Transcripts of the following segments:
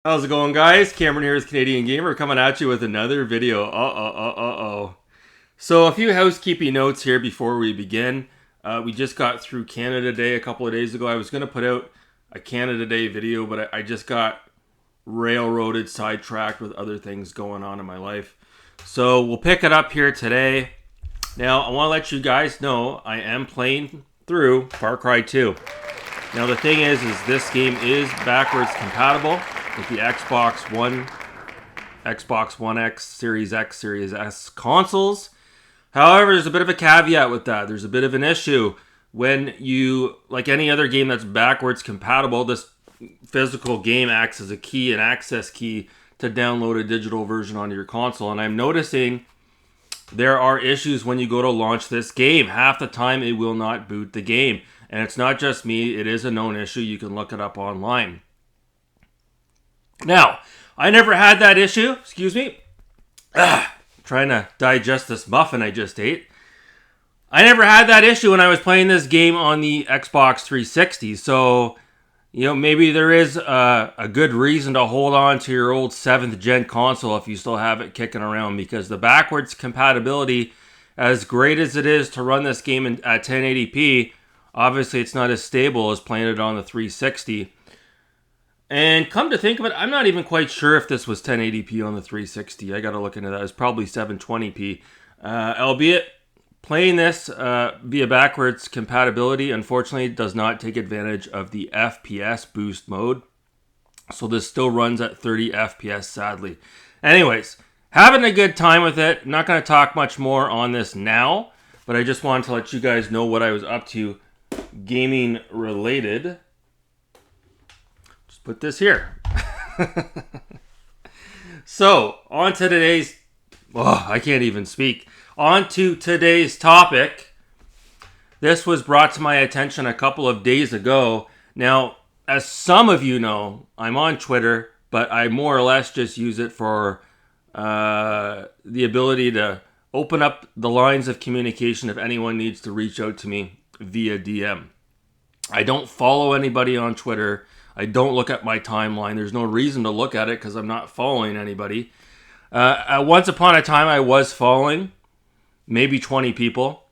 How's it going, guys? Cameron here with Canadian Gamer coming at you with another video. So, a few housekeeping notes here before we begin. We just got through Canada Day a couple of days ago. I was going to put out a Canada Day video, but I just got railroaded, sidetracked with other things going on in my life. So, we'll pick it up here today. Now, I want to let you guys know I am playing through Far Cry 2. Now, the thing is this game is backwards compatible with the Xbox One, Xbox One X, Series S consoles. However, there's a bit of a caveat with that. There's a bit of an issue when you, like any other game that's backwards compatible, this physical game acts as a key, an access key to download a digital version onto your console. And I'm noticing there are issues when you go to launch this game. Half the time it will not boot the game. And it's not just me, it is a known issue. You can look it up online. Now, I never had that issue. Excuse me. Trying to digest this muffin I just ate. I never had that issue when I was playing this game on the Xbox 360. So, maybe there is a good reason to hold on to your old 7th gen console if you still have it kicking around. Because the backwards compatibility, as great as it is to run this game at 1080p, obviously it's not as stable as playing it on the 360. And come to think of it, I'm not even quite sure if this was 1080p on the 360. I gotta look into that. It's probably 720p. Albeit, playing this via backwards compatibility, unfortunately, does not take advantage of the FPS boost mode. So this still runs at 30 FPS, sadly. Anyways, having a good time with it. I'm not gonna talk much more on this now, but I just wanted to let you guys know what I was up to gaming related. Put this here. So, on to today's... I can't even speak. On to today's topic. This was brought to my attention a couple of days ago. Now, as some of you know, I'm on Twitter, but I more or less just use it for the ability to open up the lines of communication if anyone needs to reach out to me via DM. I don't follow anybody on Twitter. I don't look at my timeline. There's no reason to look at it because I'm not following anybody. Once upon a time, I was following maybe 20 people,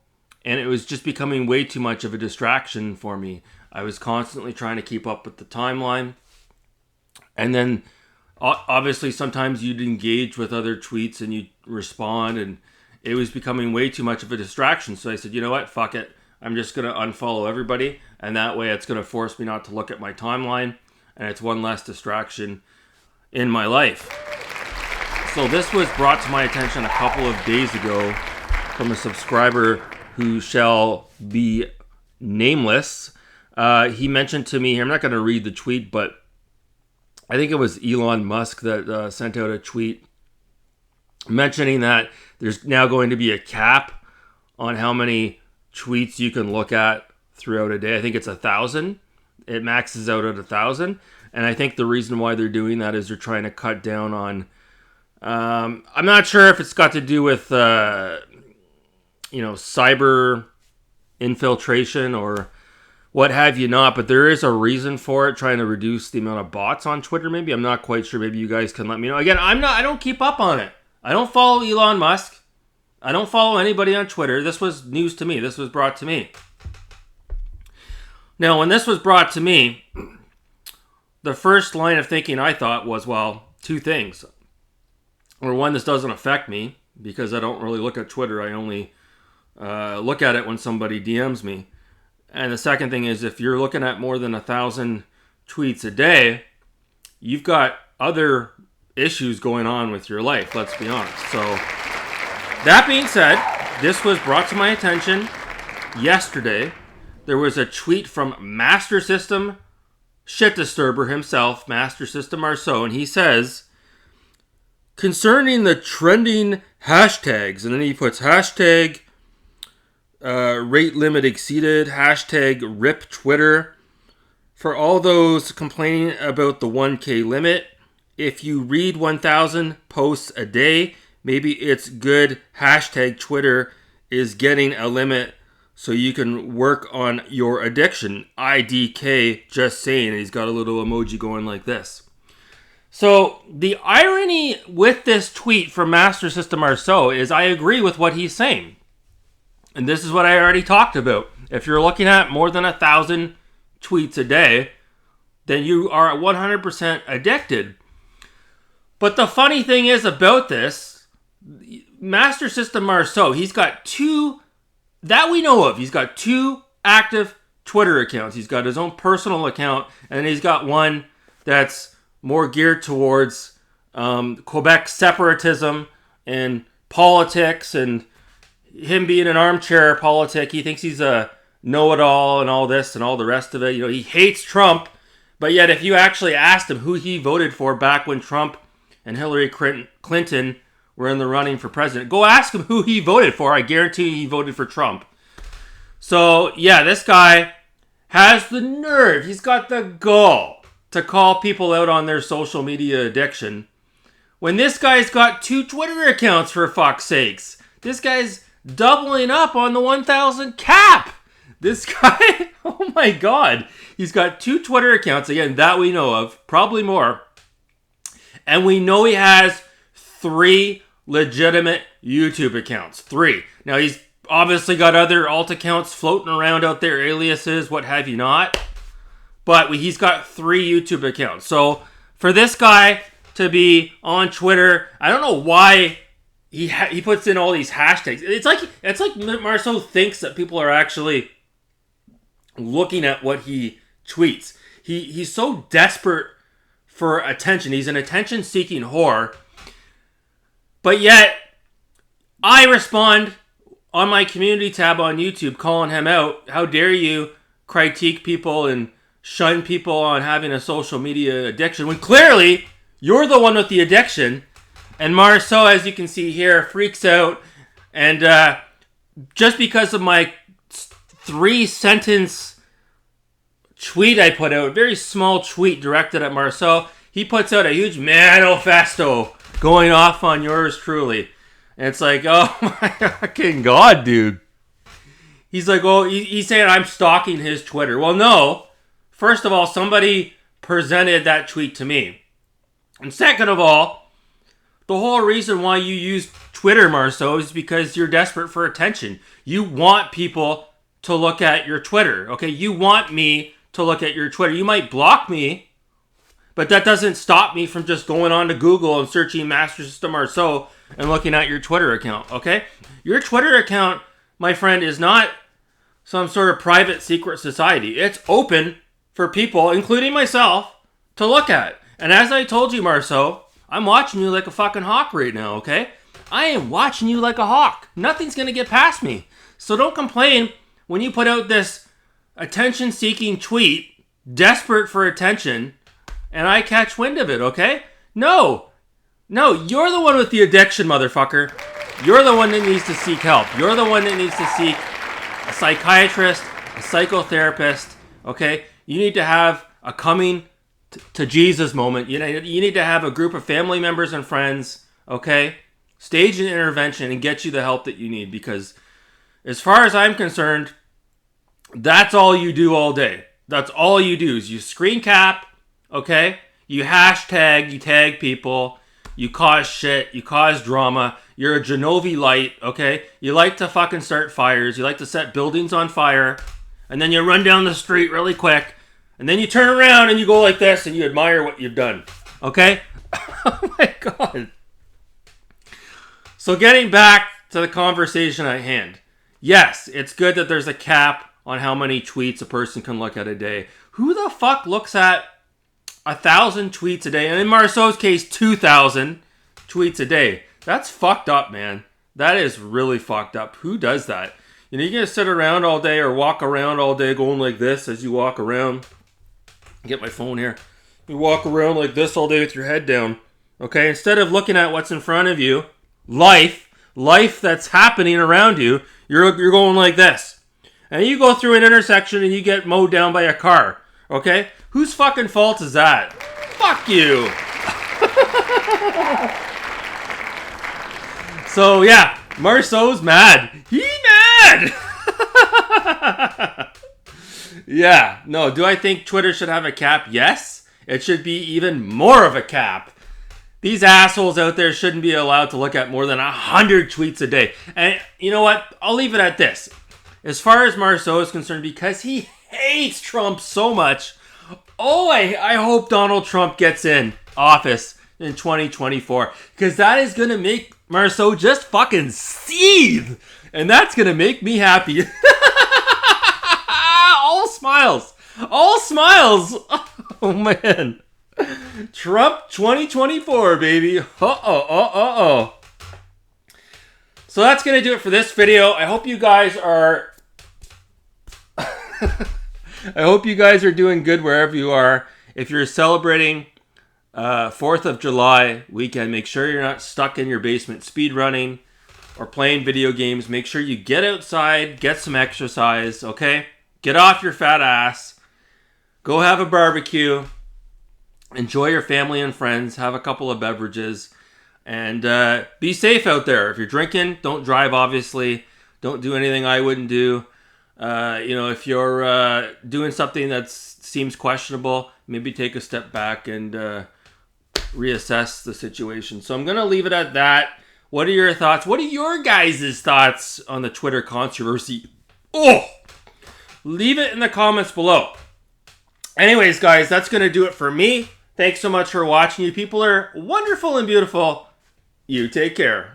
and it was just becoming way too much of a distraction for me. I was constantly trying to keep up with the timeline. And then, obviously, sometimes you'd engage with other tweets and you'd respond, and it was becoming way too much of a distraction. So I said, you know what? Fuck it. I'm just going to unfollow everybody, and that way it's going to force me not to look at my timeline, and it's one less distraction in my life. So this was brought to my attention a couple of days ago from a subscriber who shall be nameless. He mentioned to me here, I'm not going to read the tweet, but I think it was Elon Musk that sent out a tweet mentioning that there's now going to be a cap on how many tweets you can look at throughout a day. I think it's 1,000. It maxes out at 1,000. And I think the reason why they're doing that is they're trying to cut down on... I'm not sure if it's got to do with, cyber infiltration or what have you not, but there is a reason for it, trying to reduce the amount of bots on Twitter maybe. I'm not quite sure. Maybe you guys can let me know. Again, I don't keep up on it. I don't follow Elon Musk. I don't follow anybody on Twitter. This was news to me. This was brought to me. Now, when this was brought to me, the first line of thinking I thought was, well, two things. Or one, this doesn't affect me because I don't really look at Twitter. I only look at it when somebody DMs me. And the second thing is, if you're looking at more than 1,000 tweets a day, you've got other issues going on with your life, let's be honest. So... that being said, this was brought to my attention yesterday. There was a tweet from Master System Shit Disturber himself, Master System Marceau, and he says, concerning the trending hashtags, and then he puts hashtag rate limit exceeded, hashtag rip Twitter. For all those complaining about the 1K limit, if you read 1,000 posts a day, maybe it's good hashtag Twitter is getting a limit so you can work on your addiction. IDK, just saying. And he's got a little emoji going like this. So the irony with this tweet from Master System Marceau is I agree with what he's saying. And this is what I already talked about. If you're looking at more than 1,000 tweets a day, then you are 100% addicted. But the funny thing is about this, Master System Marceau, he's got two, that we know of, he's got two active Twitter accounts. He's got his own personal account, and he's got one that's more geared towards Quebec separatism and politics, and him being an armchair politic. He thinks he's a know-it-all and all this and all the rest of it. You know, he hates Trump, but yet if you actually asked him who he voted for back when Trump and Hillary Clinton were in the running for president, go ask him who he voted for. I guarantee he voted for Trump. So, yeah, this guy has the nerve. He's got the gall to call people out on their social media addiction. When this guy's got two Twitter accounts, for fuck's sakes. This guy's doubling up on the 1,000 cap. This guy, oh my God. He's got two Twitter accounts, again, that we know of. Probably more. And we know he has 3 legitimate YouTube accounts. 3. Now, he's obviously got other alt accounts floating around out there, aliases, what have you not. But he's got 3 YouTube accounts. So for this guy to be on Twitter, I don't know why he puts in all these hashtags. It's like Marceau thinks that people are actually looking at what he tweets. He's so desperate for attention. He's an attention-seeking whore. But yet, I respond on my community tab on YouTube calling him out. How dare you critique people and shun people on having a social media addiction when clearly you're the one with the addiction. And Marceau, as you can see here, freaks out. And just because of my 3-sentence tweet I put out, a very small tweet directed at Marceau, he puts out a huge manifesto going off on yours truly. And it's like, oh my fucking God, dude. He's like, oh, he's saying I'm stalking his Twitter. Well, no. First of all, somebody presented that tweet to me. And second of all, the whole reason why you use Twitter, Marceau, is because you're desperate for attention. You want people to look at your Twitter, okay? You want me to look at your Twitter. You might block me, but that doesn't stop me from just going on to Google and searching Master System Marceau and looking at your Twitter account, okay? Your Twitter account, my friend, is not some sort of private secret society. It's open for people, including myself, to look at. And as I told you, Marceau, I'm watching you like a fucking hawk right now, okay? I am watching you like a hawk. Nothing's going to get past me. So don't complain when you put out this attention-seeking tweet, desperate for attention, and I catch wind of it, okay? No, you're the one with the addiction, motherfucker. You're the one that needs to seek help. You're the one that needs to seek a psychiatrist, a psychotherapist, okay? You need to have a coming to Jesus moment. You need to have a group of family members and friends, okay? Stage an intervention and get you the help that you need, because as far as I'm concerned, that's all you do all day. That's all you do is you screen cap, okay? You hashtag, you tag people, you cause shit, you cause drama. You're a Genovi light, okay? You like to fucking start fires. You like to set buildings on fire. And then you run down the street really quick. And then you turn around and you go like this and you admire what you've done. Okay? Oh my God. So getting back to the conversation at hand. Yes, it's good that there's a cap on how many tweets a person can look at a day. Who the fuck looks at 1,000 tweets a day? And in Marceau's case, 2,000 tweets a day. That's fucked up, man. That is really fucked up. Who does that? You know, you're going to sit around all day or walk around all day going like this as you walk around. Get my phone here. You walk around like this all day with your head down. Okay? Instead of looking at what's in front of you, life that's happening around you, you're going like this. And you go through an intersection and you get mowed down by a car. Okay? Whose fucking fault is that? Fuck you. So yeah, Marceau's mad. He mad. Yeah, no, do I think Twitter should have a cap? Yes. It should be even more of a cap. These assholes out there shouldn't be allowed to look at more than 100 tweets a day. And you know what? I'll leave it at this. As far as Marceau is concerned, because he hates Trump so much, I hope Donald Trump gets in office in 2024. Because that is going to make Marceau just fucking seethe. And that's going to make me happy. All smiles. All smiles. Oh, man. Trump 2024, baby. Uh-oh. So that's going to do it for this video. I hope you guys are... I hope you guys are doing good wherever you are. If you're celebrating 4th of July weekend, make sure you're not stuck in your basement speed running or playing video games. Make sure you get outside, get some exercise, okay? Get off your fat ass. Go have a barbecue. Enjoy your family and friends. Have a couple of beverages. And be safe out there. If you're drinking, don't drive, obviously. Don't do anything I wouldn't do. If you're doing something that seems questionable, maybe take a step back and reassess the situation. So I'm going to leave it at that. What are your thoughts? What are your guys' thoughts on the Twitter controversy? Leave it in the comments below. Anyways, guys, that's going to do it for me. Thanks so much for watching. You people are wonderful and beautiful. You take care.